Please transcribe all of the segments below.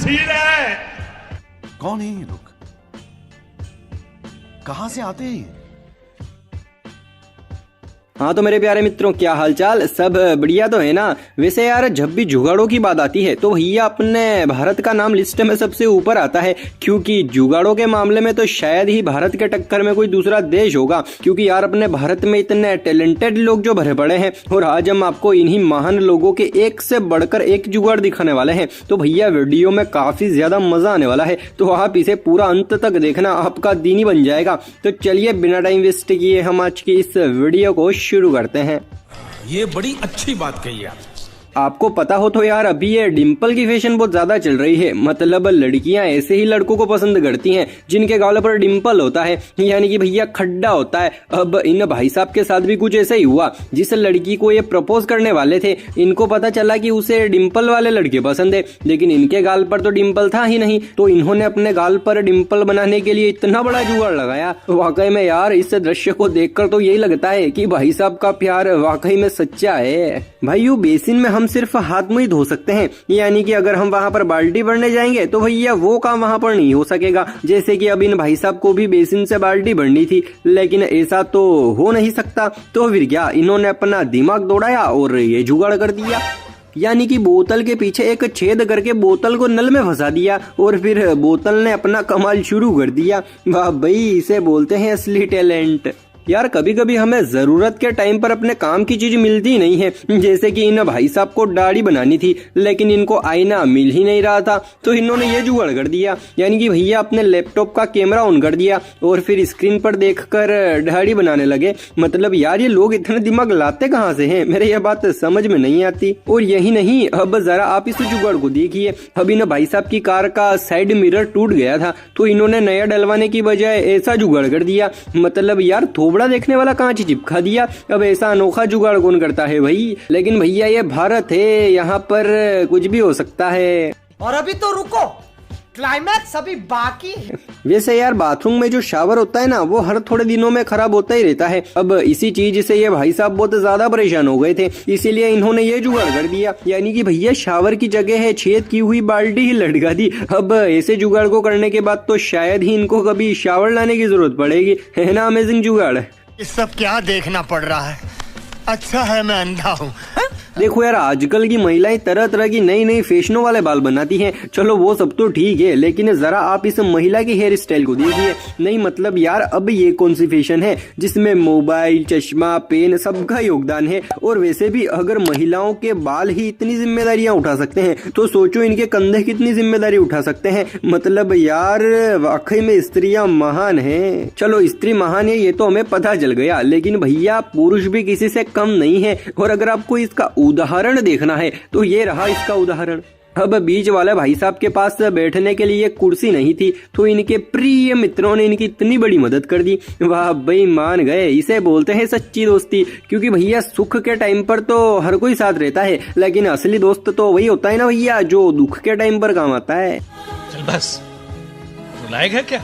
Scene है। कौन है ये लोग, कहां से आते हैं ये? हाँ तो मेरे प्यारे मित्रों, क्या हालचाल, सब बढ़िया तो है ना। वैसे यार जब भी जुगाड़ों की बात आती है तो भैया अपने भारत का नाम लिस्ट में सबसे ऊपर आता है, क्योंकि जुगाड़ों के मामले में तो शायद ही भारत के टक्कर में कोई दूसरा देश होगा। क्योंकि यार अपने भारत में इतने टैलेंटेड लोग जो भरे पड़े हैं, और आज हम आपको इन्हीं महान लोगों के एक से बढ़कर एक जुगाड़ दिखाने वाले हैं। तो भैया वीडियो में काफी ज्यादा मजा आने वाला है, तो आप इसे पूरा अंत तक देखना, आपका दिन ही बन जाएगा। तो चलिए बिना टाइम वेस्ट किए हम आज की इस वीडियो को शुरू करते हैं। ये बड़ी अच्छी बात कही आप। आपको पता हो तो यार अभी ये डिंपल की फैशन बहुत ज्यादा चल रही है। मतलब लड़कियां ऐसे ही लड़कों को पसंद करती हैं जिनके गालों पर डिंपल होता है, यानी कि भैया खड्डा होता है। अब इन भाई साहब के साथ भी कुछ ऐसा ही हुआ। जिस लड़की को ये प्रपोज करने वाले थे, इनको पता चला कि उसे डिंपल वाले लड़के पसंद है, लेकिन इनके गाल पर तो डिंपल था ही नहीं। तो इन्होंने अपने गाल पर डिंपल बनाने के लिए इतना बड़ा जुगाड़ लगाया। वाकई में यार इस दृश्य को देखकर तो यही लगता है कि भाई साहब का प्यार वाकई में सच्चा है। भाइयों बेसिन में हम सिर्फ हाथ मुंह ही धो सकते हैं, यानी कि अगर हम वहां पर बाल्टी भरने जाएंगे तो भैया वो काम वहां पर नहीं हो सकेगा। जैसे कि अब इन भाई साहब को भी बेसिन से बाल्टी भरनी थी, लेकिन ऐसा तो हो नहीं सकता। तो फिर क्या, इन्होंने अपना दिमाग दौड़ाया और ये जुगाड़ कर दिया, यानी कि बोतल के पीछे एक छेद करके बोतल को नल में फंसा दिया और फिर बोतल ने अपना कमाल शुरू कर दिया। वाह भाई, इसे बोलते हैं असली टैलेंट। यार कभी कभी हमें जरूरत के टाइम पर अपने काम की चीज मिलती नहीं है। जैसे कि इन भाई साहब को दाढ़ी बनानी थी, लेकिन इनको आईना मिल ही नहीं रहा था, तो इन्होंने ये जुगाड़ कर दिया, यानी कि भैया अपने लैपटॉप का कैमरा ऑन कर दिया और फिर स्क्रीन पर देखकर दाढ़ी बनाने लगे। मतलब यार ये लोग इतने दिमाग लाते कहाँ से हैं, मेरे यह बात समझ में नहीं आती। और यही नहीं, अब जरा आप इस जुगाड़ को देखिए। अब इन भाई साहब की कार का साइड मिरर टूट गया था, तो इन्होंने नया डलवाने की बजाय ऐसा जुगाड़ कर दिया। मतलब यार थोबड़ा देखने वाला कांच चिपका दिया। अब ऐसा अनोखा जुगाड़ कौन करता है भाई। लेकिन भैया ये भारत है, यहाँ पर कुछ भी हो सकता है। और अभी तो रुको, क्लाइमैक्स अभी बाकी है। वैसे यार बाथरूम में जो शावर होता है ना, वो हर थोड़े दिनों में खराब होता ही रहता है। अब इसी चीज से ये भाई साहब बहुत ज्यादा परेशान हो गए थे, इसीलिए इन्होंने ये जुगाड़ कर दिया, यानी कि भैया शावर की जगह है छेद की हुई बाल्टी ही लटका दी। अब ऐसे जुगाड़ को करने के बाद तो शायद ही इनको कभी शावर लाने की जरूरत पड़ेगी, है ना। अमेजिंग जुगाड़। ये सब क्या देखना पड़ रहा है, अच्छा है मैं अंधा हूँ। देखो यार आजकल की महिलाएं तरह तरह की नई नई फैशनों वाले बाल बनाती हैं, चलो वो सब तो ठीक है, लेकिन जरा आप इस महिला की हेयर स्टाइल को देखिए। नहीं मतलब यार अब ये कौन सी फैशन है जिसमें मोबाइल, चश्मा, पेन सबका योगदान है। और वैसे भी अगर महिलाओं के बाल ही इतनी जिम्मेदारियां उठा सकते हैं, तो सोचो इनके कंधे कितनी जिम्मेदारी उठा सकते हैं। मतलब यार वाकई में स्त्रियां महान है। चलो स्त्री महान है ये तो हमें पता चल गया, लेकिन भैया पुरुष भी किसी से कम नहीं है। और अगर आपको इसका उदाहरण देखना है तो ये रहा इसका उदाहरण। अब बीच वाले भाई साहब के पास बैठने के लिए कुर्सी नहीं थी, तो इनके प्रिय मित्रों ने इनकी इतनी बड़ी मदद कर दी। वाह भाई, मान गए, इसे बोलते हैं सच्ची दोस्ती। क्योंकि भैया सुख के टाइम पर तो हर कोई साथ रहता है, लेकिन असली दोस्त तो वही होता है ना भैया, जो दुख के टाइम पर काम आता है। चल बस, बुलाएगा क्या?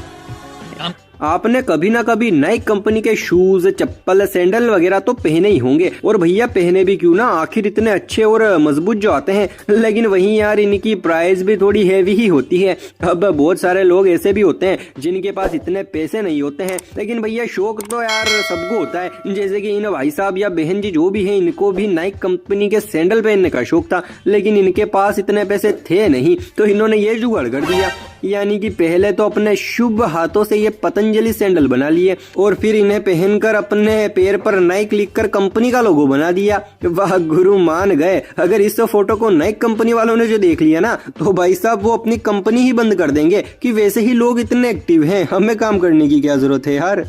आपने कभी ना कभी नई कंपनी के शूज, चप्पल, सैंडल वगैरह तो पहने ही होंगे, और भैया पहने भी क्यों ना, आखिर इतने अच्छे और मजबूत जो आते हैं। लेकिन वहीं यार इनकी प्राइस भी थोड़ी हैवी ही होती है। अब बहुत सारे लोग ऐसे भी होते हैं जिनके पास इतने पैसे नहीं होते हैं, लेकिन भैया शौक तो यार सबको होता है। जैसे कि इन भाई साहब या बहन जी जो भी है, इनको भी नई कंपनी के सैंडल पहनने का शौक था, लेकिन इनके पास इतने पैसे थे नहीं, तो इन्होंने ये जुगाड़ कर दिया, यानी कि पहले तो अपने शुभ हाथों से ये पतंजलि सैंडल बना लिए और फिर इन्हें पहनकर अपने पैर पर नाइक लिखकर कंपनी का लोगो बना दिया। वाह गुरु, मान गए। अगर इस फोटो को नाइक कंपनी वालों ने जो देख लिया ना, तो भाई साहब वो अपनी कंपनी ही बंद कर देंगे कि वैसे ही लोग इतने एक्टिव हैं, हमें काम करने की क्या जरूरत है यार।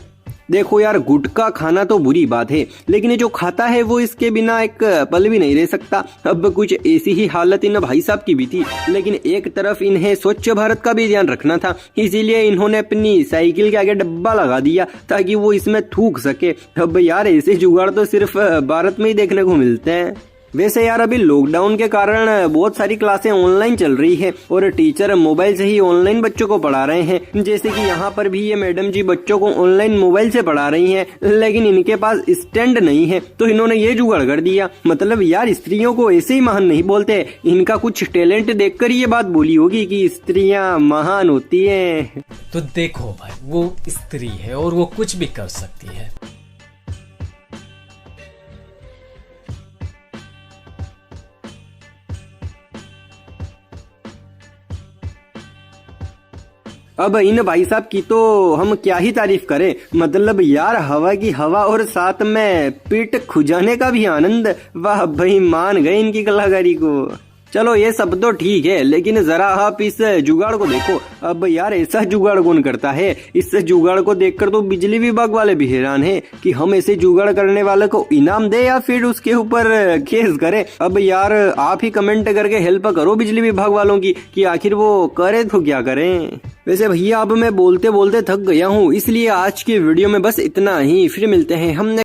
देखो यार गुटखा खाना तो बुरी बात है, लेकिन ये जो खाता है वो इसके बिना एक पल भी नहीं रह सकता। अब कुछ ऐसी ही हालत इन भाई साहब की भी थी, लेकिन एक तरफ इन्हें स्वच्छ भारत का भी ध्यान रखना था, इसीलिए इन्होंने अपनी साइकिल के आगे डब्बा लगा दिया ताकि वो इसमें थूक सके। अब यार ऐसे जुगाड़ तो सिर्फ भारत में ही देखने को मिलते हैं। वैसे यार अभी लॉकडाउन के कारण बहुत सारी क्लासें ऑनलाइन चल रही है और टीचर मोबाइल से ही ऑनलाइन बच्चों को पढ़ा रहे हैं। जैसे कि यहाँ पर भी ये मैडम जी बच्चों को ऑनलाइन मोबाइल से पढ़ा रही हैं, लेकिन इनके पास स्टैंड नहीं है तो इन्होंने ये जुगाड़ कर दिया। मतलब यार स्त्रियों को ऐसे ही महान नहीं बोलते, इनका कुछ टैलेंट देखकर ये बात बोली होगी कि स्त्रियां महान होती हैं। तो देखो भाई, वो स्त्री है और वो कुछ भी कर सकती है। अब इन भाई साहब की तो हम क्या ही तारीफ करें। मतलब यार हवा की हवा और साथ में पीठ खुजाने का भी आनंद। वाह भाई, मान गए इनकी कलाकारी को। चलो ये सब तो ठीक है, लेकिन जरा आप इस जुगाड़ को देखो। अब यार ऐसा जुगाड़ कौन करता है? इस जुगाड़ को देखकर तो बिजली विभाग वाले भी हैरान हैं कि हम ऐसे जुगाड़ करने वाले को इनाम दे या फिर उसके ऊपर केस करें। अब यार आप ही कमेंट करके हेल्प करो बिजली विभाग वालों की कि आखिर वो करे तो क्या करें। वैसे भैया अब मैं बोलते बोलते थक गया हूँ, इसलिए आज की वीडियो में बस इतना ही। फिर मिलते हैं हम